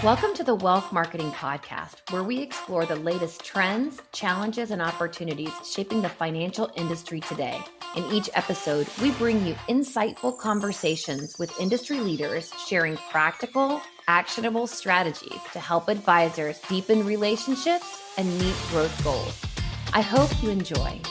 Welcome to the Wealth Marketing Podcast, where we explore the latest trends, challenges, and opportunities shaping the financial industry today. In each episode, we bring you insightful conversations with industry leaders sharing practical, actionable strategies to help advisors deepen relationships and meet growth goals. I hope you enjoy.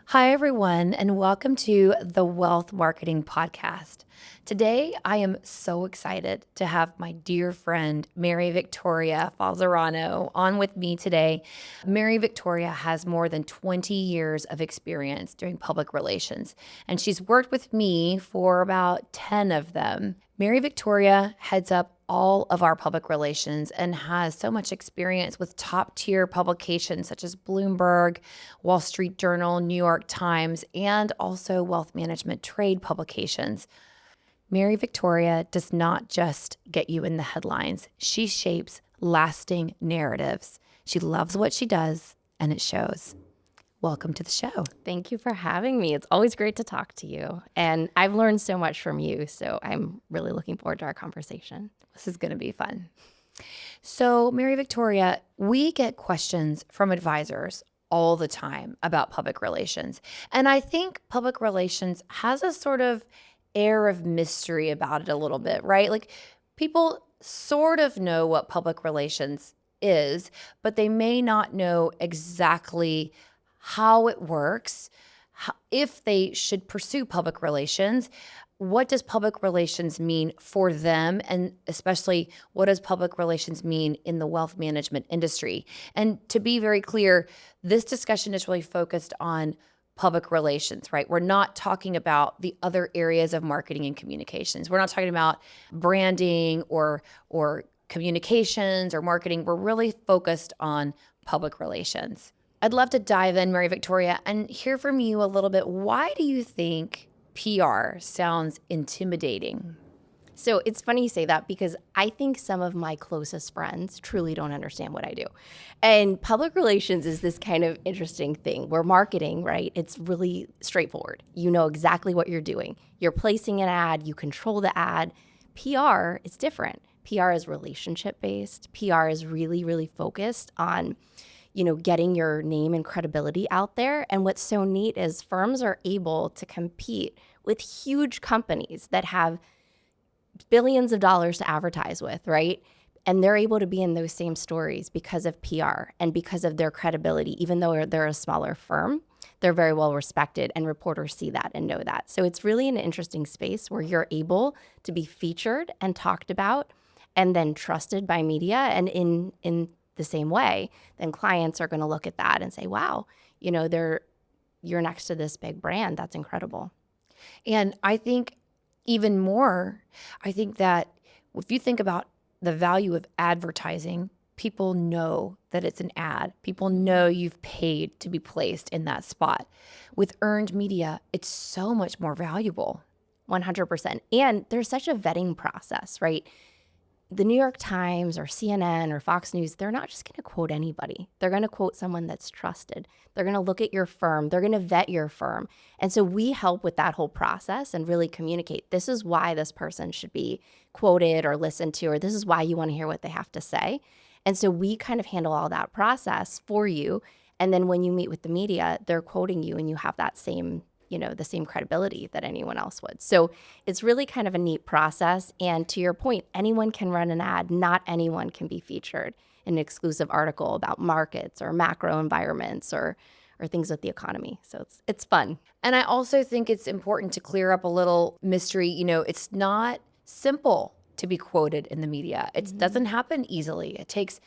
Hi, everyone, and welcome to the Wealth Marketing Podcast. Today, I am so excited to have my dear friend, Mary Victoria Falzarano, on with me today. Mary Victoria has more than 20 years of experience doing public relations, and she's worked with me for about 10 of them. Mary Victoria heads up all of our public relations and has so much experience with top-tier publications such as Bloomberg, Wall Street Journal, New York Times, and also wealth management trade publications. Mary Victoria does not just get you in the headlines. She shapes lasting narratives. She loves what she does, and it shows. Welcome to the show. Thank you for having me. It's always great to talk to you. And I've learned so much from you, so I'm really looking forward to our conversation. This is going to be fun. So, Mary Victoria, we get questions from advisors all the time about public relations. And I think public relations has a sort of air of mystery about it a little bit, right? Like people sort of know what public relations is, but they may not know exactly how it works, if they should pursue public relations. What does public relations mean for them? And especially, what does public relations mean in the wealth management industry? And to be very clear, this discussion is really focused on public relations, right? We're not talking about the other areas of marketing and communications. We're not talking about branding or communications or marketing. We're really focused on public relations. I'd love to dive in, Mary Victoria, and hear from you a little bit. Why do you think PR sounds intimidating? So it's funny you say that because I think some of my closest friends truly don't understand what I do. And public relations is this kind of interesting thing where marketing, right? It's really straightforward. You know exactly what you're doing. You're placing an ad, you control the ad. PR is different. PR is relationship based. PR is really, really focused on getting your name and credibility out there. And what's so neat is firms are able to compete with huge companies that have billions of dollars to advertise with, right? And they're able to be in those same stories because of PR and because of their credibility. Even though they're a smaller firm, they're very well respected, and reporters see that and know that. So it's really an interesting space where you're able to be featured and talked about and then trusted by media. And in the same way, then clients are going to look at that and say, wow, you're next to this big brand. That's incredible. And I think even more, I think that if you think about the value of advertising, people know that it's an ad. People know you've paid to be placed in that spot. With earned media, it's so much more valuable. 100%. And there's such a vetting process, right? The New York Times or CNN or Fox News, they're not just going to quote anybody. They're going to quote someone that's trusted. They're going to look at your firm. They're going to vet your firm. And so we help with that whole process and really communicate, this is why this person should be quoted or listened to, or this is why you want to hear what they have to say. And so we kind of handle all that process for you. And then when you meet with the media, they're quoting you and you have that same the same credibility that anyone else would. So it's really kind of a neat process. And to your point, anyone can run an ad. Not anyone can be featured in an exclusive article about markets or macro environments or things with the economy. So it's fun. And I also think it's important to clear up a little mystery. It's not simple to be quoted in the media. It doesn't happen easily. It takes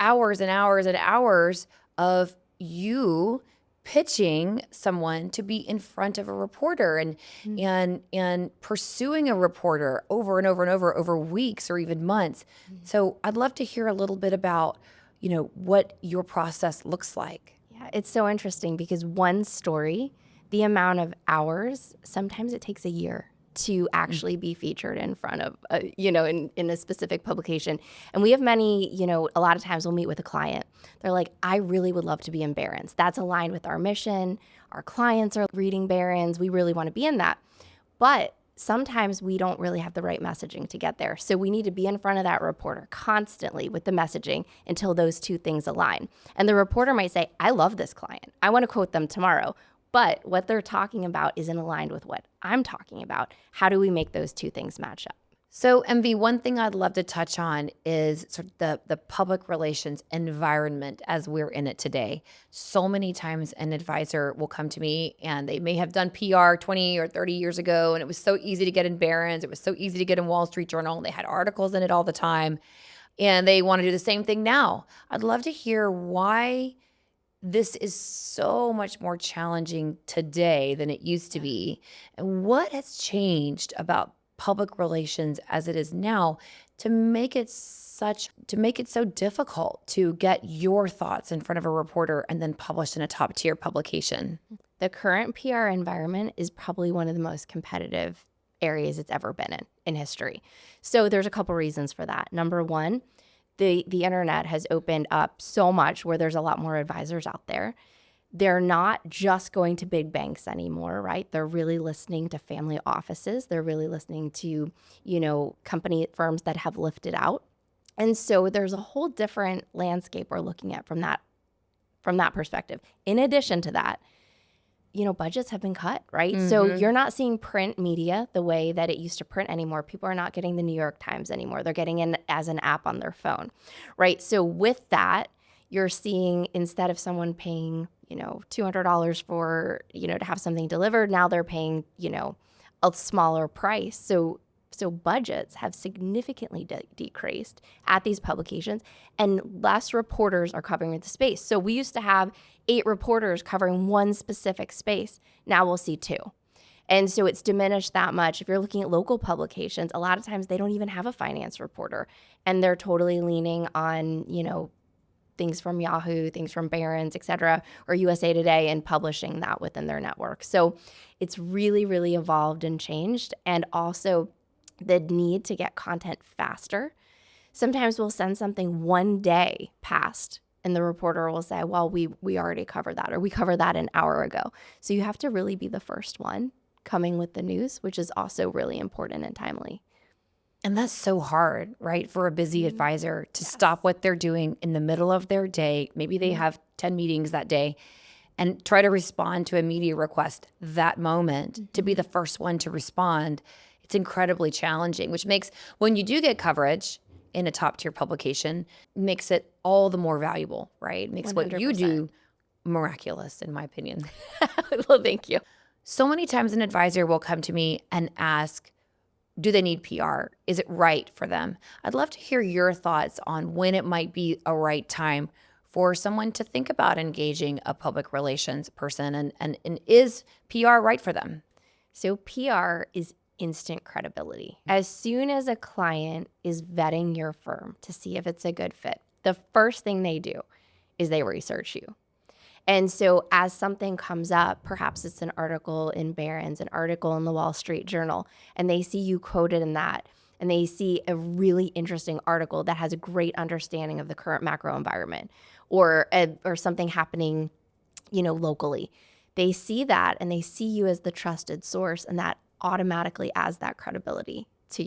hours and hours and hours of you pitching someone to be in front of a reporter and pursuing a reporter over and over and over weeks or even months. So I'd love to hear a little bit about, what your process looks like. Yeah, it's so interesting because one story, the amount of hours, sometimes it takes a year to actually be featured in front of, in a specific publication. And we have many, a lot of times we'll meet with a client. They're like, I really would love to be in Barron's. That's aligned with our mission. Our clients are reading Barron's. We really want to be in that. But sometimes we don't really have the right messaging to get there. So we need to be in front of that reporter constantly with the messaging until those two things align. And the reporter might say, I love this client. I want to quote them tomorrow. But what they're talking about isn't aligned with what I'm talking about. How do we make those two things match up? So, MV, one thing I'd love to touch on is sort of the public relations environment as we're in it today. So many times an advisor will come to me and they may have done PR 20 or 30 years ago, and it was so easy to get in Barron's. It was so easy to get in Wall Street Journal, and they had articles in it all the time, and they want to do the same thing now. I'd love to hear why this is so much more challenging today than it used to be, and what has changed about public relations as it is now to make it so difficult to get your thoughts in front of a reporter and then published in a top tier publication. The current PR environment is probably one of the most competitive areas it's ever been in history. So there's a couple reasons for that. Number one, the internet has opened up so much where there's a lot more advisors out there. They're not just going to big banks anymore, right? They're really listening to family offices. They're really listening to, company firms that have lifted out. And so there's a whole different landscape we're looking at from that perspective. In addition to that, budgets have been cut, right? Mm-hmm. So you're not seeing print media the way that it used to print anymore. People are not getting the New York Times anymore. They're getting it as an app on their phone, right? So with that, you're seeing instead of someone paying, $200 for, to have something delivered, now they're paying, a smaller price. So budgets have significantly decreased at these publications, and less reporters are covering the space. So we used to have 8 reporters covering one specific space. Now we'll see 2. And so it's diminished that much. If you're looking at local publications, a lot of times they don't even have a finance reporter, and they're totally leaning on, things from Yahoo, things from Barron's, et cetera, or USA Today, and publishing that within their network. So it's really, really evolved and changed. And also the need to get content faster. Sometimes we'll send something one day past, and the reporter will say, well, we already covered that, or we covered that an hour ago. So you have to really be the first one coming with the news, which is also really important and timely. And that's so hard, right, for a busy advisor to stop what they're doing in the middle of their day. Maybe they have 10 meetings that day and try to respond to a media request that moment, to be the first one to respond. It's incredibly challenging, which makes, when you do get coverage in a top tier publication, makes it all the more valuable, right? Makes 100%. What you do miraculous, in my opinion. Well, thank you. So many times an advisor will come to me and ask, do they need PR? Is it right for them? I'd love to hear your thoughts on when it might be a right time for someone to think about engaging a public relations person, and is PR right for them? So PR is instant credibility. As soon as a client is vetting your firm to see if it's a good fit, the first thing they do is they research you. And so as something comes up, perhaps it's an article in Barron's, an article in the Wall Street Journal, and they see you quoted in that, and they see a really interesting article that has a great understanding of the current macro environment, or something happening, locally. They see that, and they see you as the trusted source, and that automatically adds that credibility to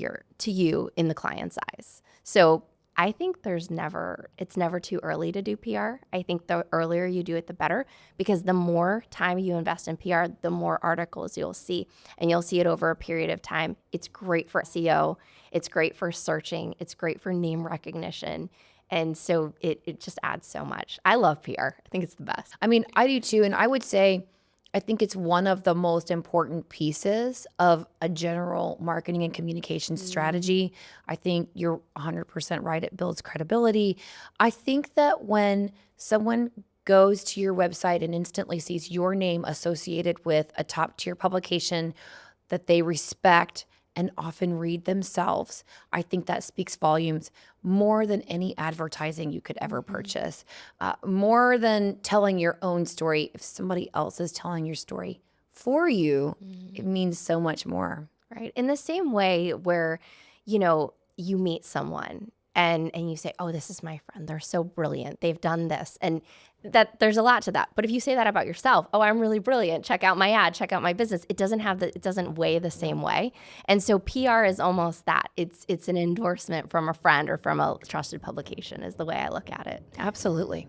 you in the client's eyes. So I think it's never too early to do PR. I think the earlier you do it, the better, because the more time you invest in PR, the more articles you'll see, and you'll see it over a period of time. It's great for SEO. It's great for searching. It's great for name recognition. And so it just adds so much. I love PR. I think it's the best. I mean, I do too. And I would say, I think it's one of the most important pieces of a general marketing and communication strategy. I think you're 100% right. It builds credibility. I think that when someone goes to your website and instantly sees your name associated with a top tier publication that they respect and often read themselves, I think that speaks volumes more than any advertising you could ever purchase, more than telling your own story. If somebody else is telling your story for you, it means so much more. Right. In the same way where, you meet someone and you say, oh, this is my friend. They're so brilliant. They've done this. And that there's a lot to that. But if you say that about yourself, oh, I'm really brilliant. Check out my ad, check out my business. It doesn't weigh the same way. And so PR is almost that. It's an endorsement from a friend or from a trusted publication is the way I look at it. Absolutely.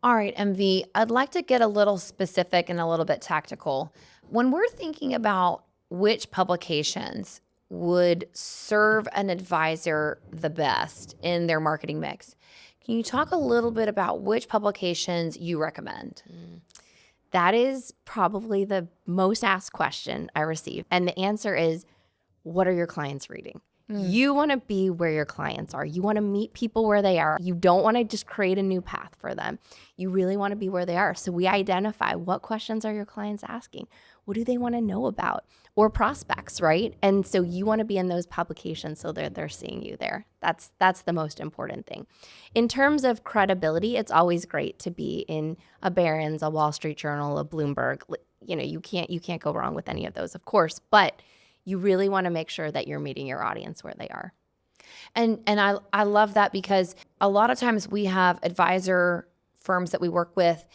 All right, MV, I'd like to get a little specific and a little bit tactical. When we're thinking about which publications would serve an advisor the best in their marketing mix, can you talk a little bit about which publications you recommend? That is probably the most asked question I receive. And the answer is, what are your clients reading? You want to be where your clients are. You want to meet people where they are. You don't want to just create a new path for them. You really want to be where they are. So we identify what questions are your clients asking? What do they want to know about? Or prospects, right? And so you want to be in those publications so they're seeing you there. That's the most important thing. In terms of credibility, it's always great to be in a Barron's, a Wall Street Journal, a Bloomberg. You know, you can't go wrong with any of those, of course, but you really want to make sure that you're meeting your audience where they are. And I love that because a lot of times we have advisor firms that we work with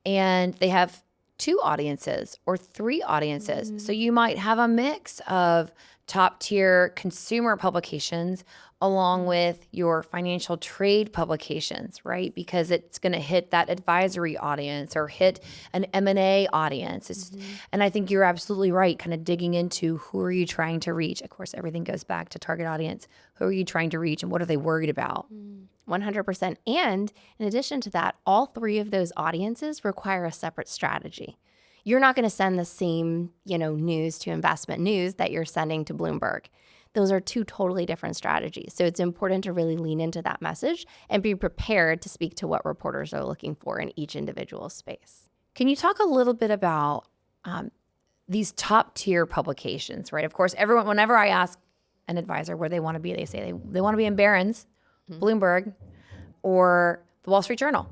and they have 2 audiences or 3 audiences. So you might have a mix of top tier consumer publications along with your financial trade publications, right? Because it's going to hit that advisory audience or hit an M&A audience. And I think you're absolutely right, kind of digging into who are you trying to reach? Of course, everything goes back to target audience. Who are you trying to reach and what are they worried about? 100%. And in addition to that, all 3 of those audiences require a separate strategy. You're not going to send the same, news to investment news that you're sending to Bloomberg. Those are 2 totally different strategies. So it's important to really lean into that message and be prepared to speak to what reporters are looking for in each individual space. Can you talk a little bit about these top tier publications, right? Of course, whenever I ask an advisor where they want to be, they say they want to be in Barron's, Bloomberg, or the Wall Street Journal.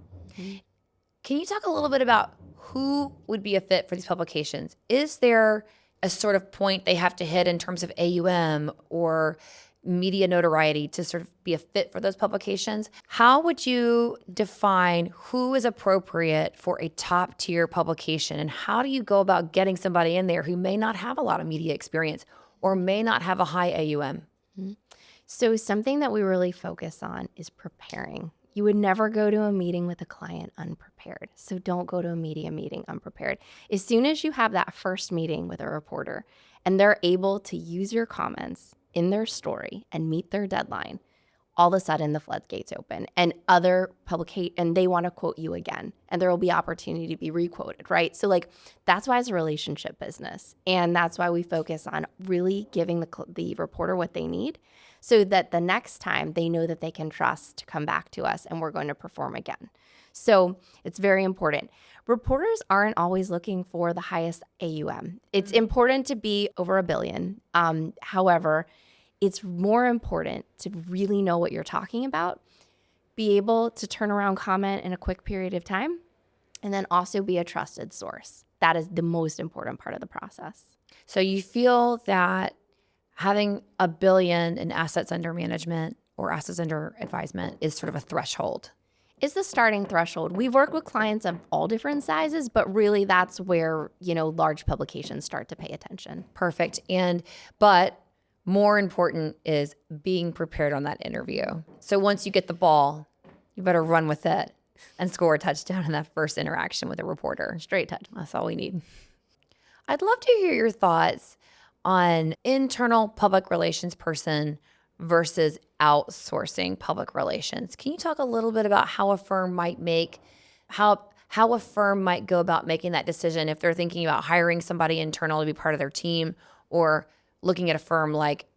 Can you talk a little bit about who would be a fit for these publications? Is there a sort of point they have to hit in terms of AUM or media notoriety to sort of be a fit for those publications? How would you define who is appropriate for a top tier publication? And how do you go about getting somebody in there who may not have a lot of media experience or may not have a high AUM? So something that we really focus on is preparing. You would never go to a meeting with a client unprepared. So don't go to a media meeting unprepared. As soon as you have that first meeting with a reporter and they're able to use your comments in their story and meet their deadline, all of a sudden the floodgates open and and they want to quote you again and there will be opportunity to be requoted, right? So that's why it's a relationship business. And that's why we focus on really giving the reporter what they need so that the next time they know that they can trust to come back to us and we're going to perform again. So it's very important. Reporters aren't always looking for the highest AUM. It's important to be over $1 billion. However, it's more important to really know what you're talking about, be able to turn around comment in a quick period of time, and then also be a trusted source. That is the most important part of the process. So you feel that having $1 billion in assets under management or assets under advisement is sort of a threshold? Is the starting threshold. We've worked with clients of all different sizes, but really that's where, large publications start to pay attention. Perfect. But more important is being prepared on that interview. So once you get the ball, you better run with it and score a touchdown in that first interaction with a reporter. Straight touch. That's all we need. I'd love to hear your thoughts on internal public relations person versus outsourcing public relations. Can you talk a little bit about how a firm might go about making that decision if they're thinking about hiring somebody internal to be part of their team or looking at a firm like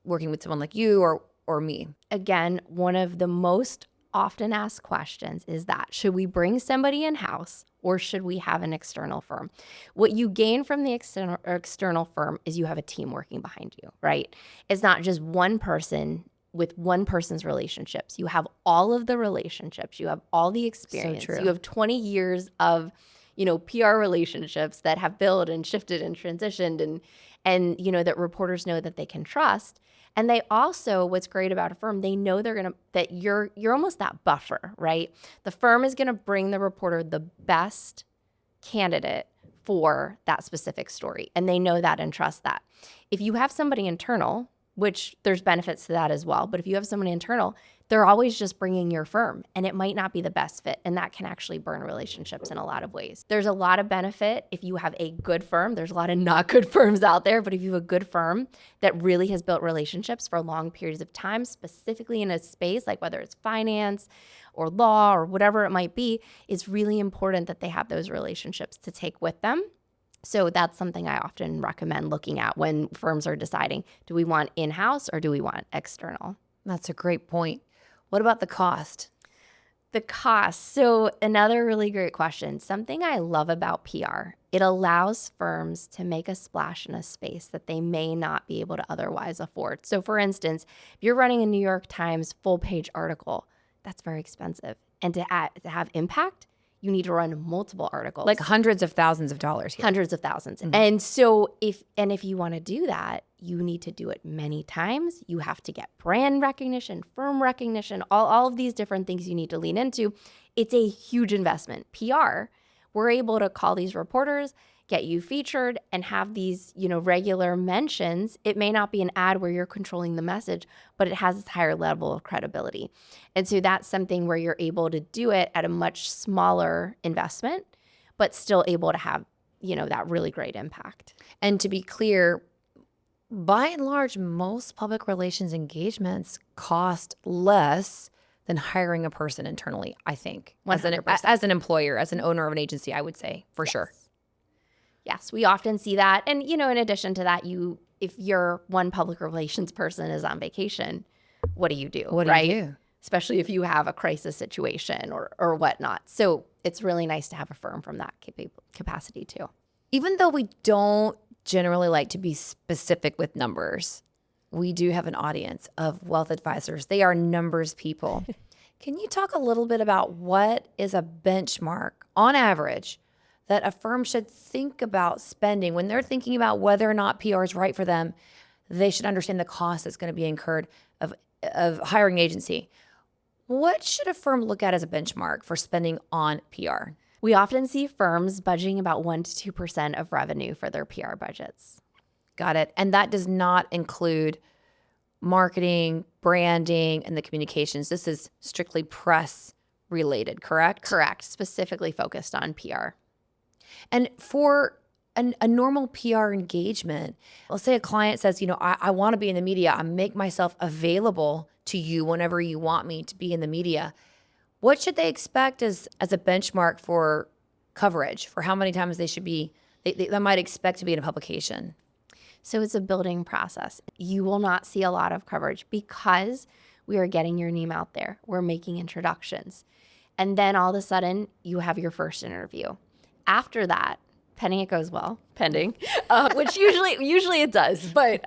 working with someone like you or me? Again, one of the most often asked questions is that, should we bring somebody in-house or should we have an external firm? What you gain from the external firm is you have a team working behind you, right? It's not just one person with one person's relationships. You have all of the relationships. You have all the experience. So true. You have 20 years of PR relationships that have built and shifted and transitioned and that reporters know that they can trust. And they also, what's great about a firm, they know that you're almost that buffer, right? The firm is gonna bring the reporter the best candidate for that specific story, and they know that and trust that. If you have somebody internal, which there's benefits to that as well, but if you have somebody internal, they're always just bringing your firm, and it might not be the best fit, and that can actually burn relationships in a lot of ways. There's a lot of benefit if you have a good firm. There's a lot of not good firms out there, but if you have a good firm that really has built relationships for long periods of time, specifically in a space like whether it's finance or law or whatever it might be, it's really important that they have those relationships to take with them. So that's something I often recommend looking at when firms are deciding, do we want in-house or do we want external? That's a great point. What about the cost? The cost. So another really great question. Something I love about PR, it allows firms to make a splash in a space that they may not be able to otherwise afford. So for instance, if you're running a New York Times full-page article, that's very expensive. And to have impact, you need to run multiple articles. Like hundreds of thousands of dollars here. Hundreds of thousands. Mm-hmm. And so if you want to do that, you need to do it many times. You have to get brand recognition, firm recognition, all of these different things you need to lean into. It's a huge investment. PR, we're able to call these reporters, get you featured, and have these, regular mentions. It may not be an ad where you're controlling the message, but it has this higher level of credibility. And so that's something where you're able to do it at a much smaller investment, but still able to have, that really great impact. And to be clear, by and large, most public relations engagements cost less than hiring a person internally, I think. 100%. As an employer, as an owner of an agency, I would say, for sure. Yes, we often see that. And, in addition to that, if your one public relations person is on vacation, what do you do? What do you do? Especially if you have a crisis situation or whatnot. So it's really nice to have a firm from that capacity too. Even though we don't generally like to be specific with numbers, we do have an audience of wealth advisors. They are numbers people. Can you talk a little bit about what is a benchmark on average that a firm should think about spending when they're thinking about whether or not PR is right for them? They should understand the cost that's going to be incurred of hiring an agency. What should a firm look at as a benchmark for spending on PR? We often see firms budgeting about 1% to 2% of revenue for their PR budgets. Got it. And that does not include marketing, branding, and the communications. This is strictly press related, correct? Correct. Specifically focused on PR. And for a normal PR engagement, let's say a client says, I want to be in the media. I make myself available to you whenever you want me to be in the media. What should they expect as a benchmark for coverage, for how many times they might expect to be in a publication? So it's a building process. You will not see a lot of coverage because we are getting your name out there. We're making introductions. And then all of a sudden, you have your first interview. After that, pending it goes well, which usually it does. But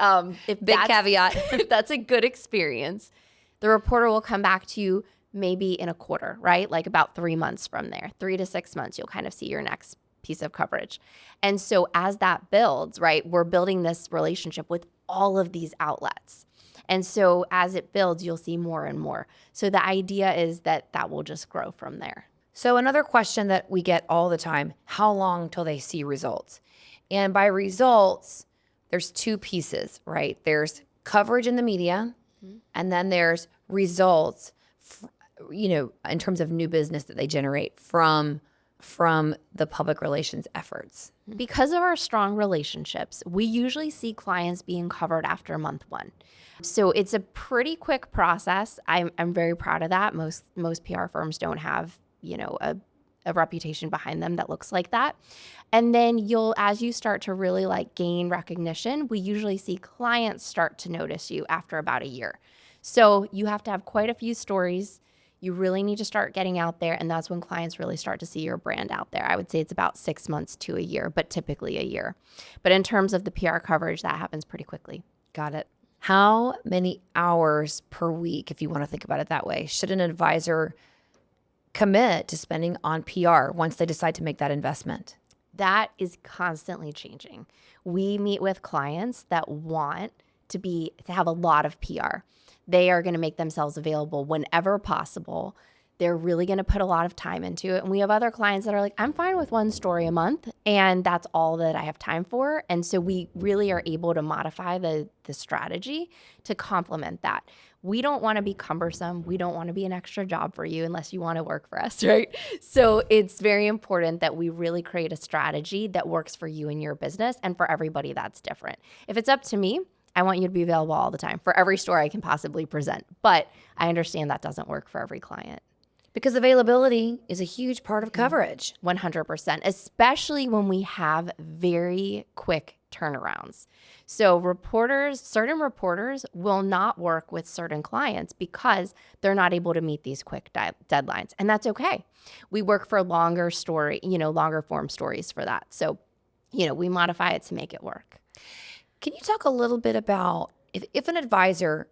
if big caveat, if that's a good experience, the reporter will come back to you maybe in a quarter, right? Like about 3 months from there, 3 to 6 months, you'll kind of see your next piece of coverage. And so as that builds, right, we're building this relationship with all of these outlets. And so as it builds, you'll see more and more. So the idea is that will just grow from there. So another question that we get all the time, how long till they see results? And by results, there's two pieces, right? There's coverage in the media, and then there's results, in terms of new business that they generate from the public relations efforts. Because of our strong relationships, we usually see clients being covered after month 1. So it's a pretty quick process. I'm very proud of that. Most PR firms don't have a reputation behind them that looks like that. And then as you start to really gain recognition, we usually see clients start to notice you after about a year. So you have to have quite a few stories. You really need to start getting out there, and that's when clients really start to see your brand out there. I would say it's about 6 months to a year, but typically a year. But in terms of the PR coverage, that happens pretty quickly. Got it. How many hours per week, if you want to think about it that way, should an advisor commit to spending on PR once they decide to make that investment? That is constantly changing. We meet with clients that want to have a lot of PR. They are going to make themselves available whenever possible. They're really going to put a lot of time into it. And we have other clients that are like, I'm fine with one story a month, and that's all that I have time for. And so we really are able to modify the strategy to complement that. We don't want to be cumbersome. We don't want to be an extra job for you unless you want to work for us, right? So it's very important that we really create a strategy that works for you and your business, and for everybody that's different. If it's up to me, I want you to be available all the time for every story I can possibly present. But I understand that doesn't work for every client. Because availability is a huge part of coverage. 100%, especially when we have very quick turnarounds. So certain reporters will not work with certain clients because they're not able to meet these quick deadlines. And that's okay. We work for longer form stories for that. So, we modify it to make it work. Can you talk a little bit about if an advisor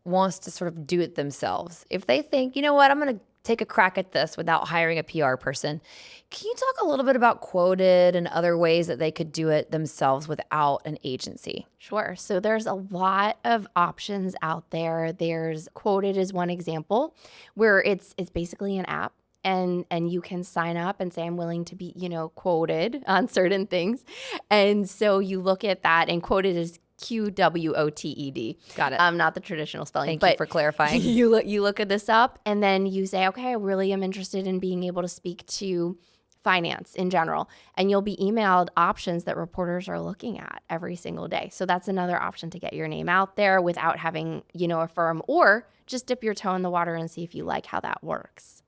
wants to sort of do it themselves, if they think, you know what, I'm going to take a crack at this without hiring a PR person, can you talk a little bit about Quoted and other ways that they could do it themselves without an agency? Sure. So there's a lot of options out there. There's Quoted is one example where it's basically an app. And you can sign up and say, I'm willing to be, quoted on certain things. And so you look at that, and Quoted is QWOTED. Got it. Not the traditional spelling. Thank you for clarifying. You look at this up, and then you say, okay, I really am interested in being able to speak to finance in general. And you'll be emailed options that reporters are looking at every single day. So that's another option to get your name out there without having, a firm, or just dip your toe in the water and see if you like how that works.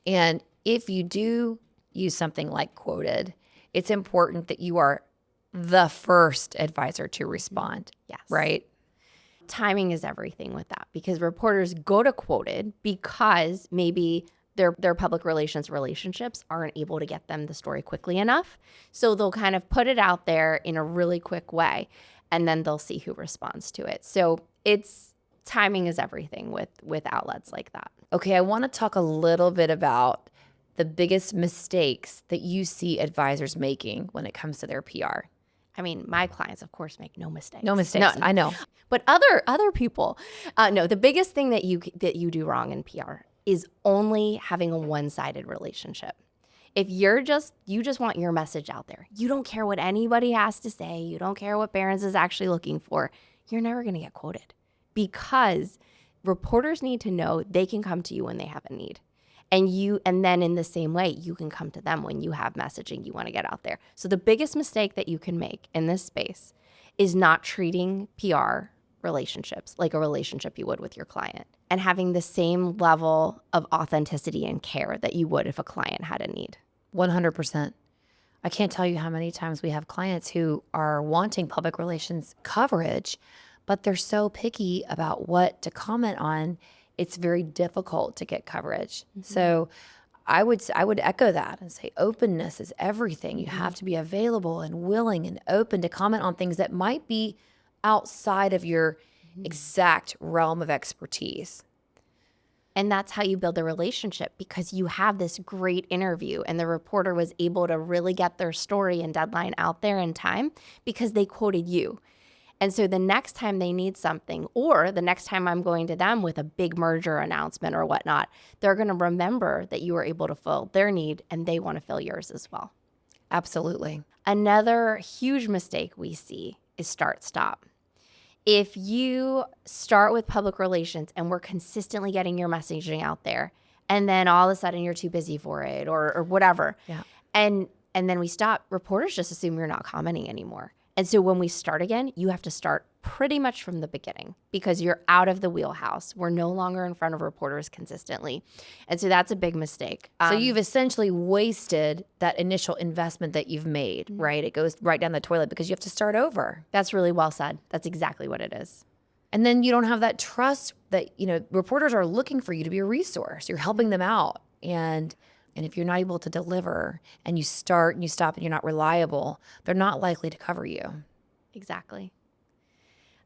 And if you do use something like Quoted, it's important that you are the first advisor to respond. Yes. Right? Timing is everything with that, because reporters go to Quoted because maybe their public relations relationships aren't able to get them the story quickly enough. So they'll kind of put it out there in a really quick way, and then they'll see who responds to it. So timing is everything with outlets like that. Okay, I want to talk a little bit about the biggest mistakes that you see advisors making when it comes to their PR. I mean, my clients, of course, make no mistakes. No mistakes. None. I know. But other people, no. The biggest thing that you do wrong in PR is only having a one-sided relationship. If you just want your message out there, you don't care what anybody has to say, you don't care what Barron's is actually looking for, you're never going to get quoted, because reporters need to know they can come to you when they have a need. And then in the same way, you can come to them when you have messaging you want to get out there. So the biggest mistake that you can make in this space is not treating PR relationships like a relationship you would with your client, and having the same level of authenticity and care that you would if a client had a need. 100%. I can't tell you how many times we have clients who are wanting public relations coverage, but they're so picky about what to comment on, it's very difficult to get coverage. Mm-hmm. So I would echo that and say openness is everything. You have to be available and willing and open to comment on things that might be outside of your exact realm of expertise. And that's how you build a relationship, because you have this great interview and the reporter was able to really get their story and deadline out there in time because they quoted you. And so the next time they need something, or the next time I'm going to them with a big merger announcement or whatnot, they're going to remember that you were able to fill their need, and they want to fill yours as well. Absolutely. Another huge mistake we see is start-stop. If you start with public relations and we're consistently getting your messaging out there, and then all of a sudden you're too busy for it or whatever, and then we stop, reporters just assume you're not commenting anymore. And so when we start again, you have to start pretty much from the beginning, because you're out of the wheelhouse. We're no longer in front of reporters consistently. And so that's a big mistake. So you've essentially wasted that initial investment that you've made, right? It goes right down the toilet because you have to start over. That's really well said. That's exactly what it is. And then you don't have that trust that, reporters are looking for you to be a resource. You're helping them out. And if you're not able to deliver, and you start and you stop and you're not reliable, they're not likely to cover you. Exactly.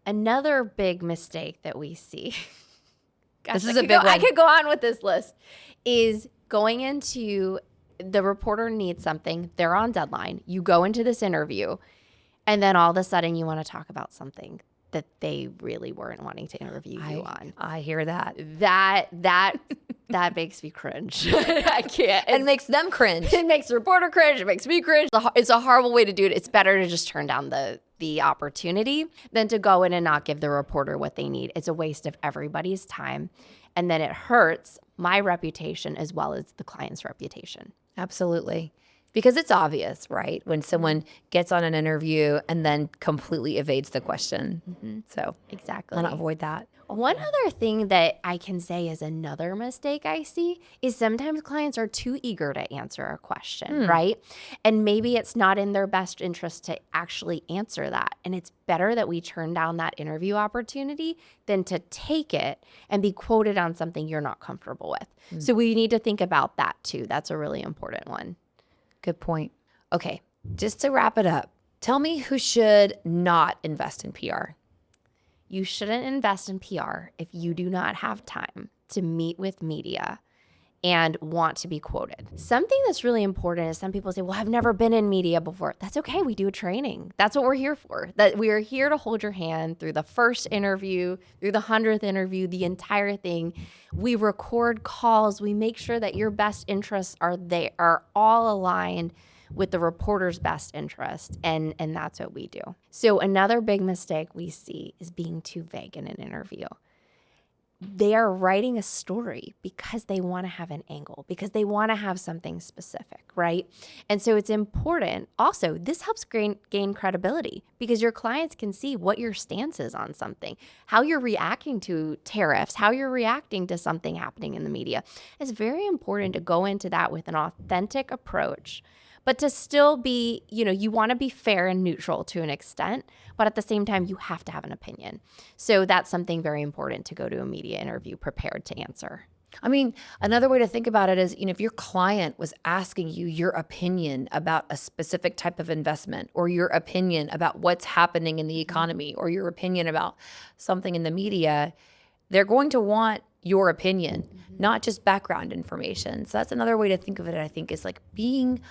Another big mistake that we see, this is a big one. I could go on with this list, is going into the reporter needs something, they're on deadline, you go into this interview, and then all of a sudden you want to talk about something that they really weren't wanting to interview you on. I hear that. That makes me cringe. I can't. It makes them cringe. It makes the reporter cringe. It makes me cringe. It's a horrible way to do it. It's better to just turn down the opportunity than to go in and not give the reporter what they need. It's a waste of everybody's time. And then it hurts my reputation as well as the client's reputation. Absolutely. Because it's obvious, right? When someone gets on an interview and then completely evades the question. Mm-hmm. So exactly. want to avoid that. One other thing that I can say is another mistake I see is sometimes clients are too eager to answer a question, right? And maybe it's not in their best interest to actually answer that. And it's better that we turn down that interview opportunity than to take it and be quoted on something you're not comfortable with. So we need to think about that too. That's a really important one. Good point. Okay, just to wrap it up, tell me who should not invest in PR. You shouldn't invest in PR if you do not have time to meet with media and want to be quoted. Something that's really important is some people say, well, I've never been in media before. That's okay. We do a training. That's what we're here for. That we are here to hold your hand through the first interview, through the 100th interview, the entire thing. We record calls. We make sure that your best interests are all aligned with the reporter's best interest, and that's what we do. So another big mistake we see is being too vague in an interview. They are writing a story because they want to have an angle, because they want to have something specific, right? And so it's important. Also, this helps gain credibility because your clients can see what your stance is on something, how you're reacting to tariffs, how you're reacting to something happening in the media. It's very important to go into that with an authentic approach, but to still be, you want to be fair and neutral to an extent, but at the same time, you have to have an opinion. So that's something very important to go to a media interview prepared to answer. I mean, another way to think about it is, if your client was asking you your opinion about a specific type of investment, or your opinion about what's happening in the economy, or your opinion about something in the media, they're going to want your opinion, not just background information. So that's another way to think of it, I think, is like being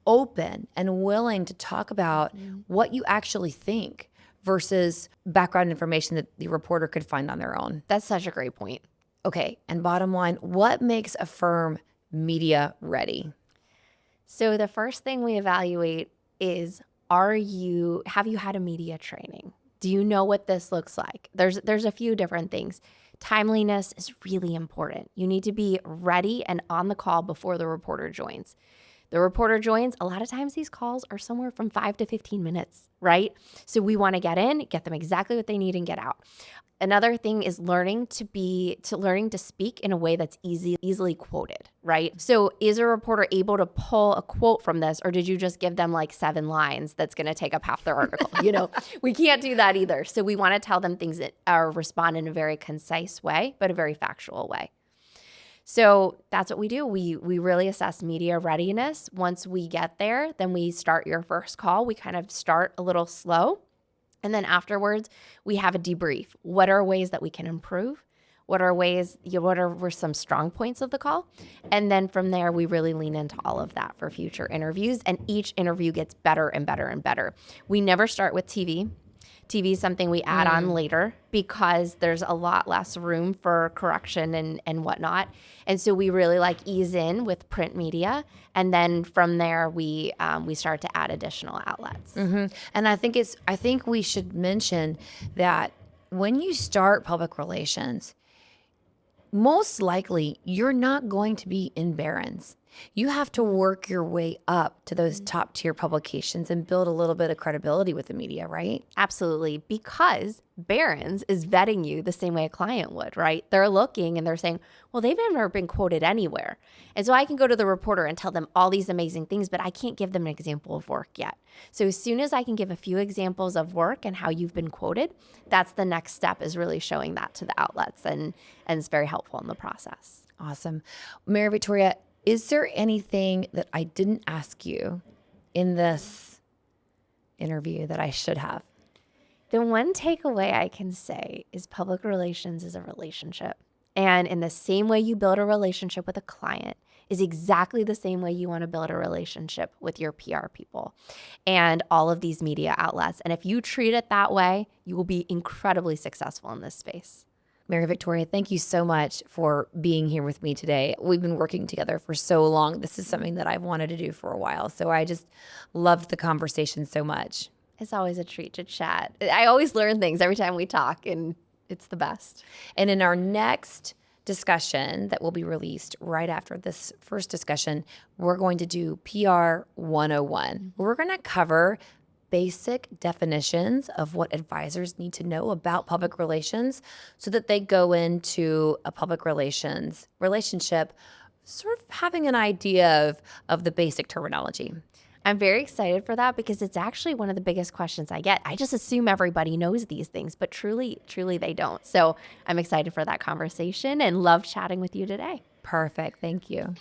open and willing to talk about what you actually think versus background information that the reporter could find on their own. That's such a great point. Okay, and bottom line, what makes a firm media ready? So the first thing we evaluate is, have you had a media training? Do you know what this looks like? There's a few different things. Timeliness is really important. You need to be ready and on the call before the reporter joins. The reporter joins, a lot of times these calls are somewhere from 5 to 15 minutes, right? So we want to get in, get them exactly what they need, and get out. Another thing is learning to speak in a way that's easily quoted, right? So is a reporter able to pull a quote from this, or did you just give them like 7 lines that's going to take up half their article? We can't do that either. So we want to tell them things that respond in a very concise way, but a very factual way. So that's what we do. We really assess media readiness. Once we get there, then we start your first call. We kind of start a little slow. And then afterwards, we have a debrief. What are ways that we can improve? What were some strong points of the call? And then from there, we really lean into all of that for future interviews. And each interview gets better and better and better. We never start with TV. TV is something we add on later because there's a lot less room for correction and whatnot. And so we really ease in with print media. And then from there, we start to add additional outlets. Mm-hmm. And I think we should mention that when you start public relations, most likely you're not going to be in Barron's. You have to work your way up to those top tier publications and build a little bit of credibility with the media, right? Absolutely. Because Barron's is vetting you the same way a client would, right? They're looking and they're saying, well, they've never been quoted anywhere. And so I can go to the reporter and tell them all these amazing things, but I can't give them an example of work yet. So as soon as I can give a few examples of work and how you've been quoted, that's the next step, is really showing that to the outlets. And it's very helpful in the process. Awesome. Mary Victoria, is there anything that I didn't ask you in this interview that I should have? The one takeaway I can say is public relations is a relationship. And in the same way you build a relationship with a client is exactly the same way you want to build a relationship with your PR people and all of these media outlets. And if you treat it that way, you will be incredibly successful in this space. Mary Victoria, thank you so much for being here with me today. We've been working together for so long. This is something that I've wanted to do for a while. So I just loved the conversation so much. It's always a treat to chat. I always learn things every time we talk, and it's the best. And in our next discussion that will be released right after this first discussion, we're going to do PR 101. We're going to cover basic definitions of what advisors need to know about public relations so that they go into a public relations relationship sort of having an idea of the basic terminology. I'm very excited for that because it's actually one of the biggest questions I get. I just assume everybody knows these things, but truly they don't. So I'm excited for that conversation and love chatting with you today. Perfect. Thank you.